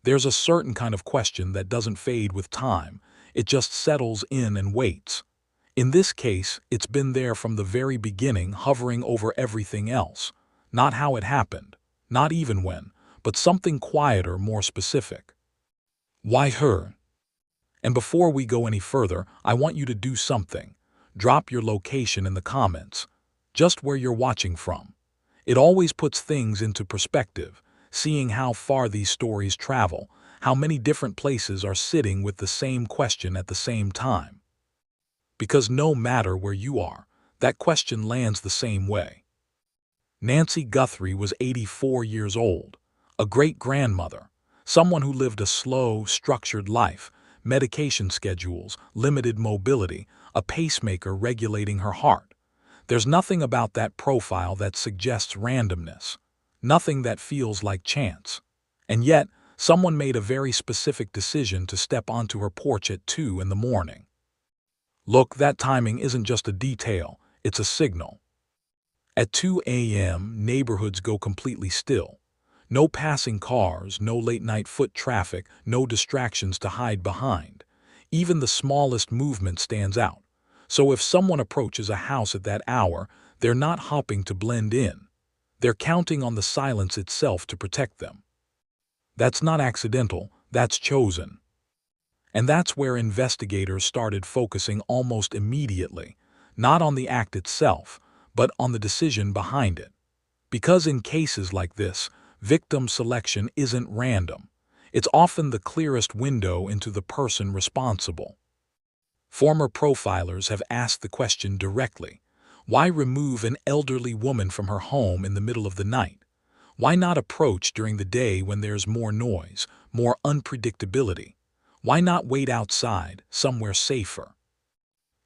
There's a certain kind of question that doesn't fade with time. It just settles in and waits. In this case, it's been there from the very beginning, hovering over everything else. Not how it happened, not even when, but something quieter, more specific. Why her? And before we go any further, I want you to do something. Drop your location in the comments, just where you're watching from. It always puts things into perspective, seeing how far these stories travel, how many different places are sitting with the same question at the same time. Because no matter where you are, that question lands the same way. Nancy Guthrie was 84 years old, a great-grandmother, someone who lived a slow, structured life, medication schedules, limited mobility, a pacemaker regulating her heart. There's nothing about that profile that suggests randomness, nothing that feels like chance. And yet, someone made a very specific decision to step onto her porch at 2 in the morning. Look, that timing isn't just a detail, it's a signal. At 2 a.m., neighborhoods go completely still. No passing cars, no late-night foot traffic, no distractions to hide behind. Even the smallest movement stands out. So if someone approaches a house at that hour, they're not hopping to blend in. They're counting on the silence itself to protect them. That's not accidental, that's chosen. And that's where investigators started focusing almost immediately, not on the act itself, but on the decision behind it. Because in cases like this, victim selection isn't random. It's often the clearest window into the person responsible. Former profilers have asked the question directly. Why remove an elderly woman from her home in the middle of the night? Why not approach during the day when there's more noise, more unpredictability? Why not wait outside, somewhere safer?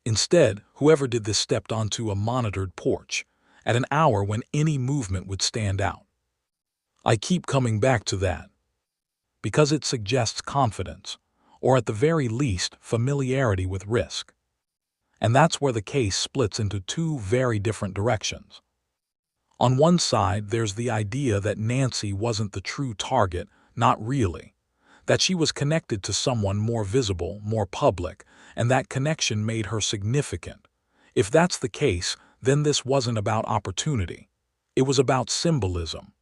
Instead, whoever did this stepped onto a monitored porch, at an hour when any movement would stand out. I keep coming back to that, because it suggests confidence, or at the very least, familiarity with risk. And that's where the case splits into two very different directions. On one side, there's the idea that Nancy wasn't the true target, not really. That she was connected to someone more visible, more public, and that connection made her significant. If that's the case, then this wasn't about opportunity. It was about symbolism.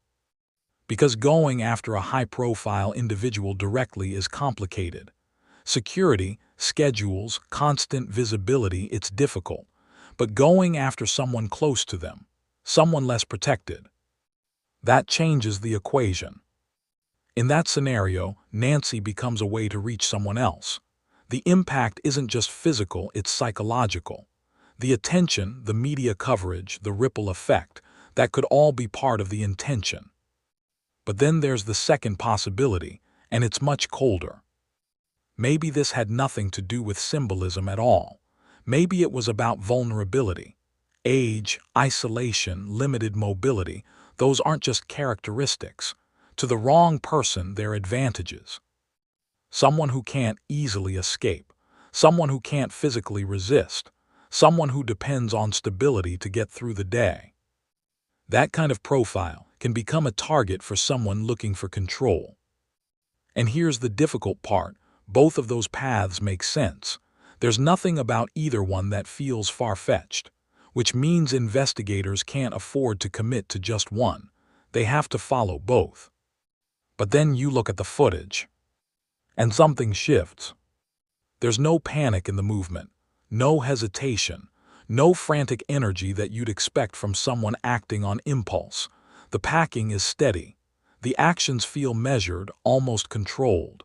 Because going after a high-profile individual directly is complicated. Security, schedules, constant visibility, it's difficult. But going after someone close to them, someone less protected, that changes the equation. In that scenario, Nancy becomes a way to reach someone else. The impact isn't just physical, it's psychological. The attention, the media coverage, the ripple effect, that could all be part of the intention. But then there's the second possibility, and it's much colder. Maybe this had nothing to do with symbolism at all. Maybe it was about vulnerability. Age, isolation, limited mobility, those aren't just characteristics. To the wrong person, they're advantages. Someone who can't easily escape, someone who can't physically resist, someone who depends on stability to get through the day. That kind of profile can become a target for someone looking for control. And here's the difficult part, both of those paths make sense. There's nothing about either one that feels far-fetched, which means investigators can't afford to commit to just one. They have to follow both. But then you look at the footage, and something shifts. There's no panic in the movement, no hesitation, no frantic energy that you'd expect from someone acting on impulse. The packing is steady. The actions feel measured, almost controlled.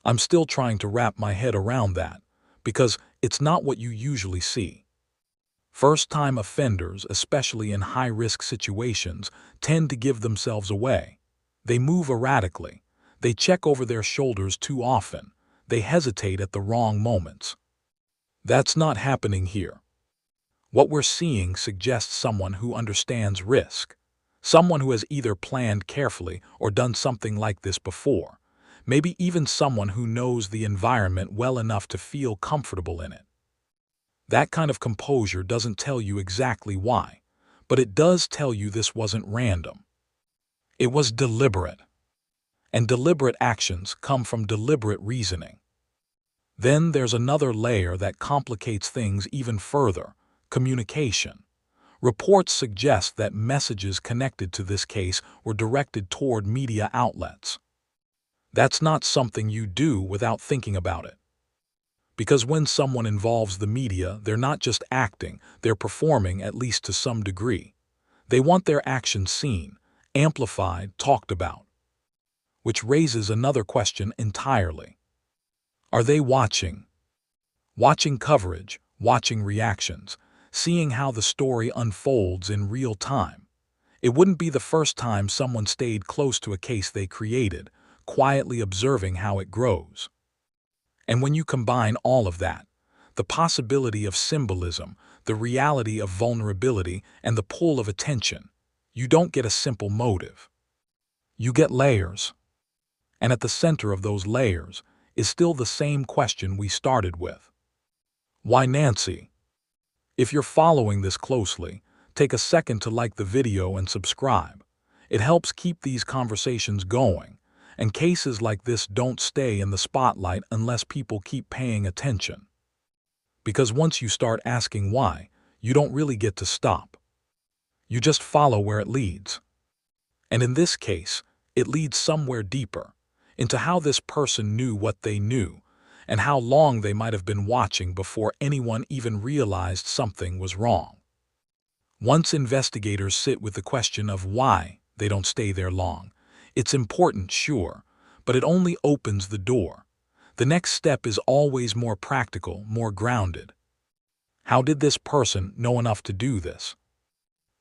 I'm still trying to wrap my head around that, because it's not what you usually see. First-time offenders, especially in high-risk situations, tend to give themselves away. They move erratically. They check over their shoulders too often. They hesitate at the wrong moments. That's not happening here. What we're seeing suggests someone who understands risk. Someone who has either planned carefully or done something like this before. Maybe even someone who knows the environment well enough to feel comfortable in it. That kind of composure doesn't tell you exactly why, but it does tell you this wasn't random. It was deliberate. And deliberate actions come from deliberate reasoning. Then there's another layer that complicates things even further: communication. Reports suggest that messages connected to this case were directed toward media outlets. That's not something you do without thinking about it. Because when someone involves the media, they're not just acting, they're performing, at least to some degree. They want their actions seen, amplified, talked about. Which raises another question entirely. Are they watching? Watching coverage, watching reactions, seeing how the story unfolds in real time. It wouldn't be the first time someone stayed close to a case they created, quietly observing how it grows. And when you combine all of that, the possibility of symbolism, the reality of vulnerability, and the pull of attention, you don't get a simple motive. You get layers. And at the center of those layers is still the same question we started with. Why Nancy? If you're following this closely, take a second to like the video and subscribe. It helps keep these conversations going, and cases like this don't stay in the spotlight unless people keep paying attention. Because once you start asking why, you don't really get to stop. You just follow where it leads. And in this case, it leads somewhere deeper, into how this person knew what they knew, and how long they might have been watching before anyone even realized something was wrong. Once investigators sit with the question of why they don't stay there long, it's important, sure, but it only opens the door. The next step is always more practical, more grounded. How did this person know enough to do this?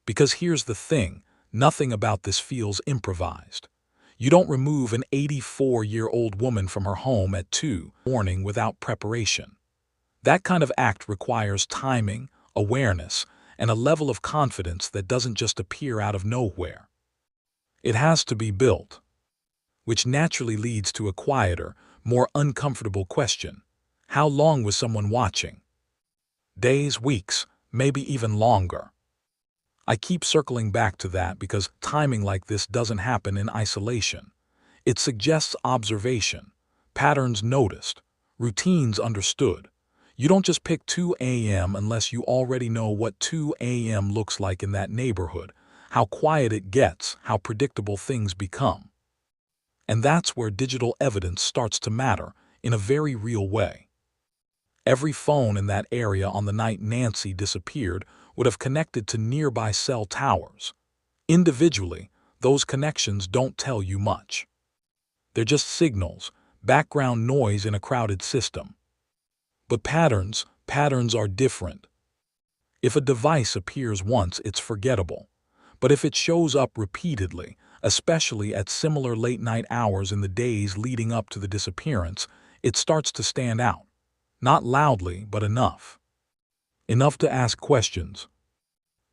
Because here's the thing, nothing about this feels improvised. You don't remove an 84-year-old woman from her home at 2 in the morning without preparation. That kind of act requires timing, awareness, and a level of confidence that doesn't just appear out of nowhere. It has to be built. Which naturally leads to a quieter, more uncomfortable question. How long was someone watching? Days, weeks, maybe even longer. I keep circling back to that because timing like this doesn't happen in isolation. It suggests observation, patterns noticed, routines understood. You don't just pick 2 a.m. unless you already know what 2 a.m. looks like in that neighborhood, how quiet it gets, how predictable things become. And that's where digital evidence starts to matter in a very real way. Every phone in that area on the night Nancy disappeared would have connected to nearby cell towers. Individually, those connections don't tell you much. They're just signals, background noise in a crowded system. But patterns are different. If a device appears once, it's forgettable. But if it shows up repeatedly, especially at similar late-night hours in the days leading up to the disappearance, it starts to stand out. Not loudly, but enough. Enough to ask questions.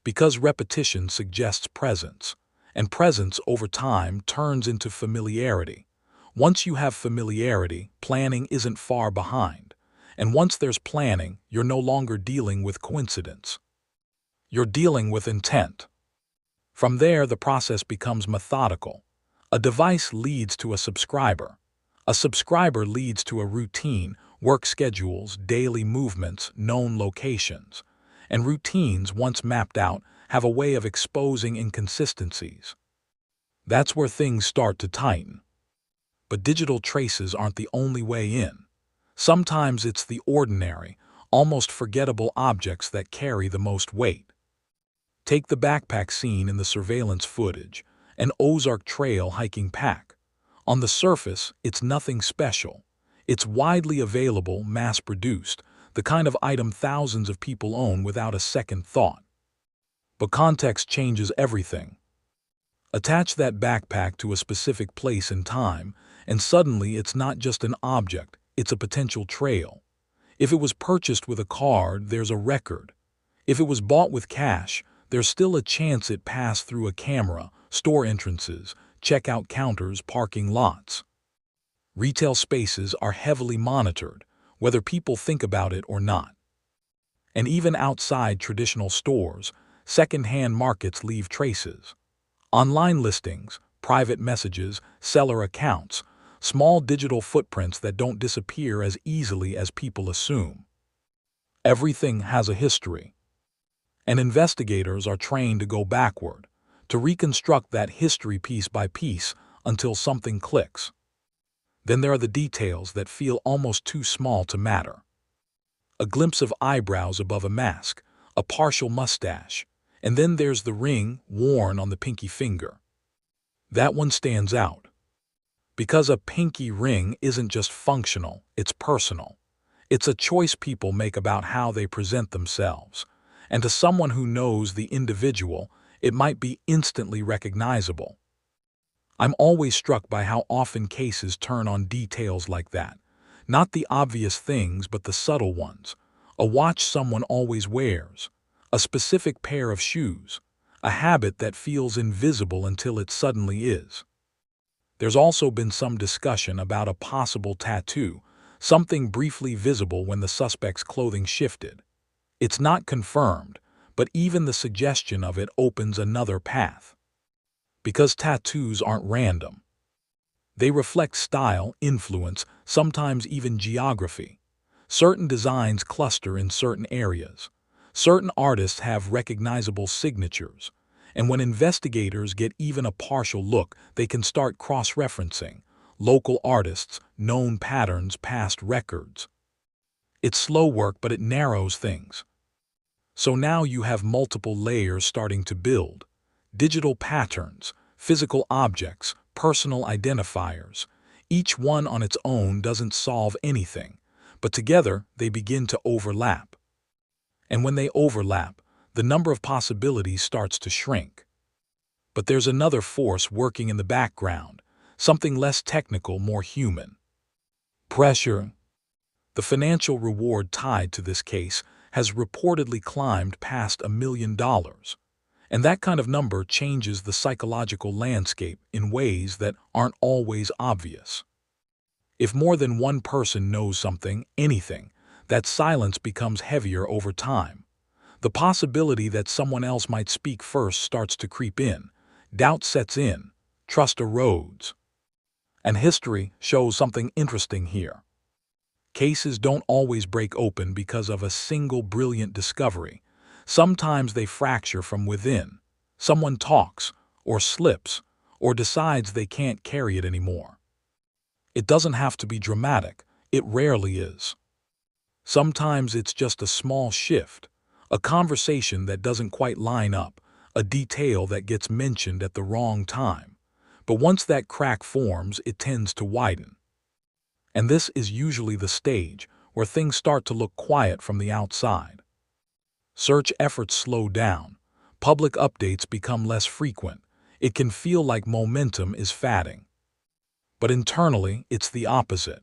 Because repetition suggests presence, and presence over time turns into familiarity. Once you have familiarity, planning isn't far behind. And once there's planning, you're no longer dealing with coincidence. You're dealing with intent. From there, the process becomes methodical. A device leads to a subscriber. A subscriber leads to a routine, work schedules, daily movements, known locations. And routines, once mapped out, have a way of exposing inconsistencies. That's where things start to tighten. But digital traces aren't the only way in. Sometimes it's the ordinary, almost forgettable objects that carry the most weight. Take the backpack scene in the surveillance footage, an Ozark Trail hiking pack. On the surface, it's nothing special. It's widely available, mass-produced, the kind of item thousands of people own without a second thought. But context changes everything. Attach that backpack to a specific place and time, and suddenly it's not just an object, it's a potential trail. If it was purchased with a card, there's a record. If it was bought with cash, there's still a chance it passed through a camera, store entrances, checkout counters, parking lots. Retail spaces are heavily monitored, whether people think about it or not. And even outside traditional stores, second-hand markets leave traces. Online listings, private messages, seller accounts, small digital footprints that don't disappear as easily as people assume. Everything has a history, and investigators are trained to go backward, to reconstruct that history piece by piece until something clicks. Then there are the details that feel almost too small to matter. A glimpse of eyebrows above a mask, a partial mustache, and then there's the ring worn on the pinky finger. That one stands out. Because a pinky ring isn't just functional, it's personal. It's a choice people make about how they present themselves. And to someone who knows the individual, it might be instantly recognizable. I'm always struck by how often cases turn on details like that. Not the obvious things, but the subtle ones. A watch someone always wears, a specific pair of shoes, a habit that feels invisible until it suddenly is. There's also been some discussion about a possible tattoo, something briefly visible when the suspect's clothing shifted. It's not confirmed, but even the suggestion of it opens another path. Because tattoos aren't random. They reflect style, influence, sometimes even geography. Certain designs cluster in certain areas. Certain artists have recognizable signatures. And when investigators get even a partial look, they can start cross-referencing local artists, known patterns, past records. It's slow work, but it narrows things. So now you have multiple layers starting to build. Digital patterns, physical objects, personal identifiers. Each one on its own doesn't solve anything, but together they begin to overlap. And when they overlap, the number of possibilities starts to shrink. But there's another force working in the background, something less technical, more human. Pressure. The financial reward tied to this case has reportedly climbed past $1 million. And that kind of number changes the psychological landscape in ways that aren't always obvious. If more than one person knows something, anything, that silence becomes heavier over time. The possibility that someone else might speak first starts to creep in. Doubt sets in. Trust erodes. And history shows something interesting here. Cases don't always break open because of a single brilliant discovery. Sometimes they fracture from within. Someone talks, or slips, or decides they can't carry it anymore. It doesn't have to be dramatic. It rarely is. Sometimes it's just a small shift, a conversation that doesn't quite line up, a detail that gets mentioned at the wrong time. But once that crack forms, it tends to widen. And this is usually the stage where things start to look quiet from the outside. Search efforts slow down. Public updates become less frequent. It can feel like momentum is fading. But internally, it's the opposite.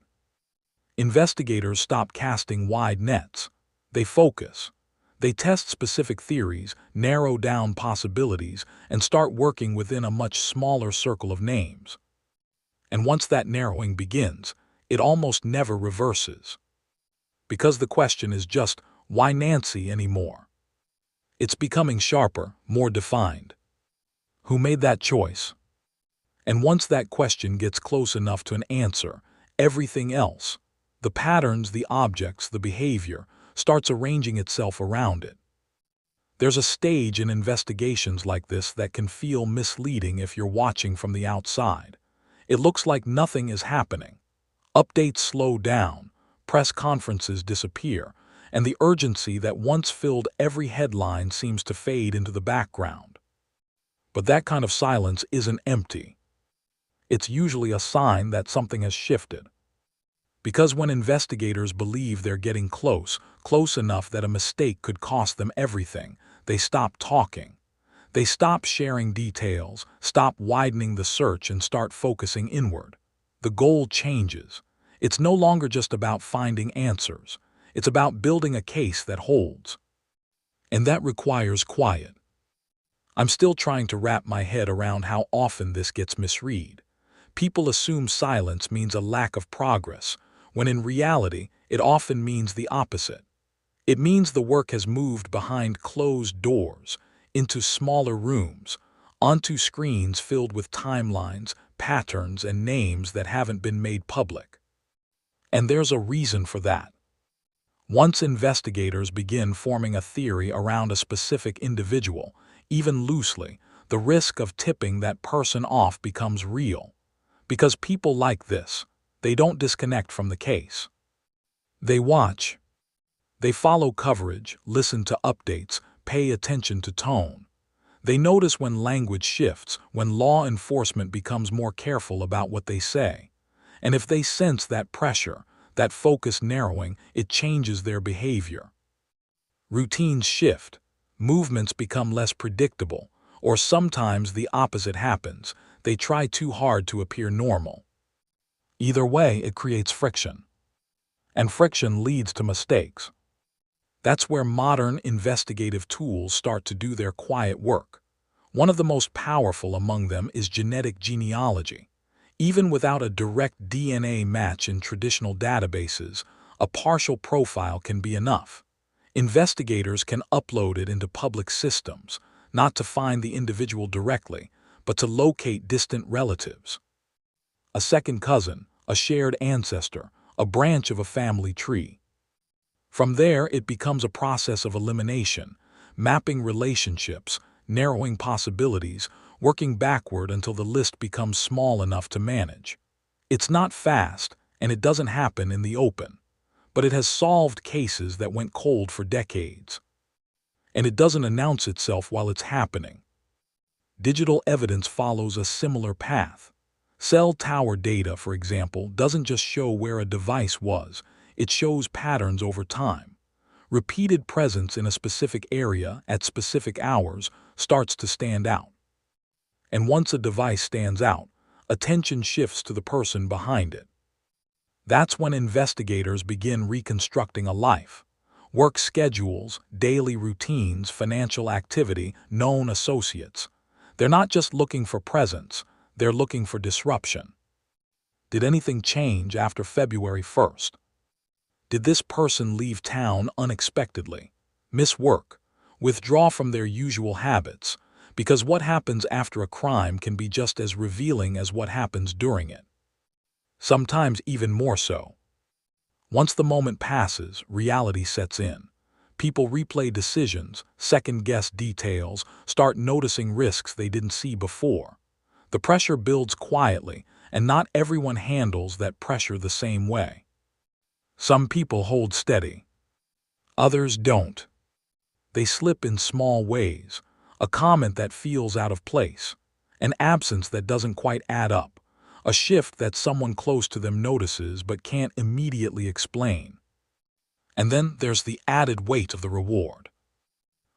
Investigators stop casting wide nets. They focus. They test specific theories, narrow down possibilities, and start working within a much smaller circle of names. And once that narrowing begins, it almost never reverses. Because the question is just, why Nancy anymore? It's becoming sharper, more defined. Who made that choice? And once that question gets close enough to an answer, everything else, the patterns, the objects, the behavior, starts arranging itself around it. There's a stage in investigations like this that can feel misleading if you're watching from the outside. It looks like nothing is happening. Updates slow down, press conferences disappear, and the urgency that once filled every headline seems to fade into the background. But that kind of silence isn't empty. It's usually a sign that something has shifted. Because when investigators believe they're getting close enough that a mistake could cost them everything, they stop talking. They stop sharing details, stop widening the search, and start focusing inward. The goal changes. It's no longer just about finding answers. It's about building a case that holds. And that requires quiet. I'm still trying to wrap my head around how often this gets misread. People assume silence means a lack of progress, when in reality, it often means the opposite. It means the work has moved behind closed doors, into smaller rooms, onto screens filled with timelines, patterns, and names that haven't been made public. And there's a reason for that. Once investigators begin forming a theory around a specific individual, even loosely, the risk of tipping that person off becomes real. Because people like this, they don't disconnect from the case. They watch. They follow coverage, listen to updates, pay attention to tone. They notice when language shifts, when law enforcement becomes more careful about what they say. And if they sense that pressure, that focus narrowing, it changes their behavior. Routines shift, movements become less predictable, or sometimes the opposite happens. They try too hard to appear normal. Either way, it creates friction. And friction leads to mistakes. That's where modern investigative tools start to do their quiet work. One of the most powerful among them is genetic genealogy. Even without a direct DNA match in traditional databases, a partial profile can be enough. Investigators can upload it into public systems, not to find the individual directly, but to locate distant relatives. A second cousin, a shared ancestor, a branch of a family tree. From there, it becomes a process of elimination, mapping relationships, narrowing possibilities, working backward until the list becomes small enough to manage. It's not fast, and it doesn't happen in the open, but it has solved cases that went cold for decades. And it doesn't announce itself while it's happening. Digital evidence follows a similar path. Cell tower data, for example, doesn't just show where a device was, it shows patterns over time. Repeated presence in a specific area at specific hours starts to stand out. And once a device stands out, attention shifts to the person behind it. That's when investigators begin reconstructing a life. Work schedules, daily routines, financial activity, known associates. They're not just looking for presence, they're looking for disruption. Did anything change after February 1st? Did this person leave town unexpectedly, miss work, withdraw from their usual habits? Because what happens after a crime can be just as revealing as what happens during it. Sometimes even more so. Once the moment passes, reality sets in. People replay decisions, second-guess details, start noticing risks they didn't see before. The pressure builds quietly, and not everyone handles that pressure the same way. Some people hold steady. Others don't. They slip in small ways, a comment that feels out of place, an absence that doesn't quite add up, a shift that someone close to them notices but can't immediately explain. And then there's the added weight of the reward.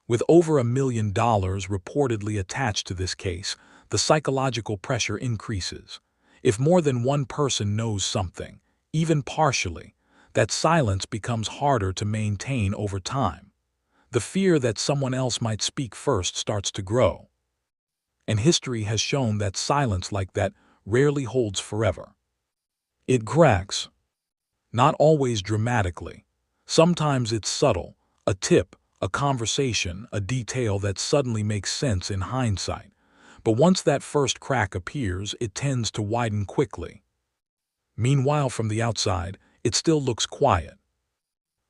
With over $1 million reportedly attached to this case, the psychological pressure increases. If more than one person knows something, even partially, that silence becomes harder to maintain over time. The fear that someone else might speak first starts to grow. And history has shown that silence like that rarely holds forever. It cracks. Not always dramatically. Sometimes it's subtle, a tip, a conversation, a detail that suddenly makes sense in hindsight. But once that first crack appears, it tends to widen quickly. Meanwhile, from the outside, it still looks quiet.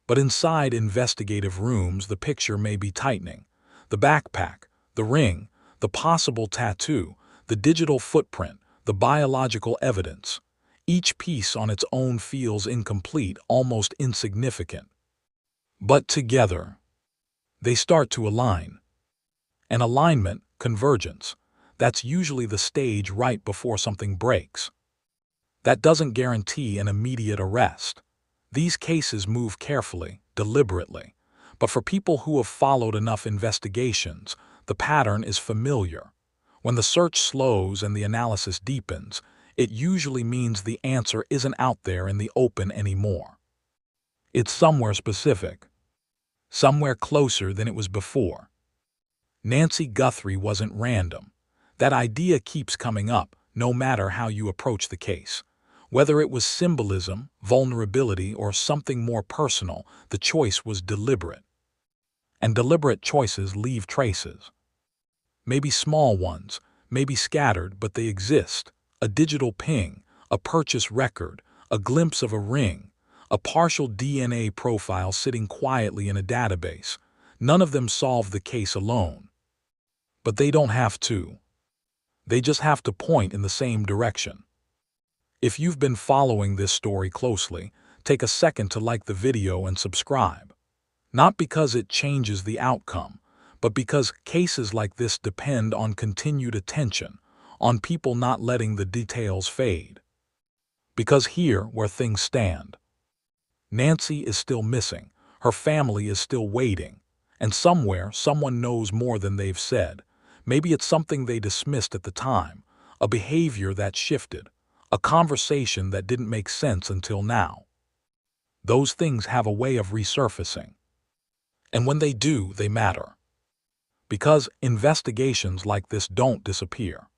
But inside investigative rooms, the picture may be tightening. The backpack, the ring, the possible tattoo, the digital footprint, the biological evidence. Each piece on its own feels incomplete, almost insignificant. But together, they start to align. An alignment, convergence, that's usually the stage right before something breaks. That doesn't guarantee an immediate arrest. These cases move carefully, deliberately. But for people who have followed enough investigations, the pattern is familiar. When the search slows and the analysis deepens, it usually means the answer isn't out there in the open anymore. It's somewhere specific, somewhere closer than it was before. Nancy Guthrie wasn't random. That idea keeps coming up, no matter how you approach the case. Whether it was symbolism, vulnerability, or something more personal, the choice was deliberate. And deliberate choices leave traces. Maybe small ones, maybe scattered, but they exist. A digital ping, a purchase record, a glimpse of a ring, a partial DNA profile sitting quietly in a database. None of them solve the case alone. But they don't have to. They just have to point in the same direction. If you've been following this story closely, take a second to like the video and subscribe. Not because it changes the outcome, but because cases like this depend on continued attention, on people not letting the details fade. Because here, where things stand, Nancy is still missing, her family is still waiting, and somewhere someone knows more than they've said. Maybe it's something they dismissed at the time, a behavior that shifted, a conversation that didn't make sense until now. Those things have a way of resurfacing. And when they do, they matter. Because investigations like this don't disappear.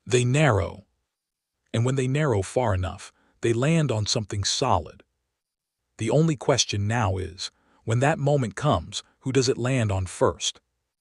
They narrow. And when they narrow far enough, they land on something solid. The only question now is, when that moment comes, who does it land on first?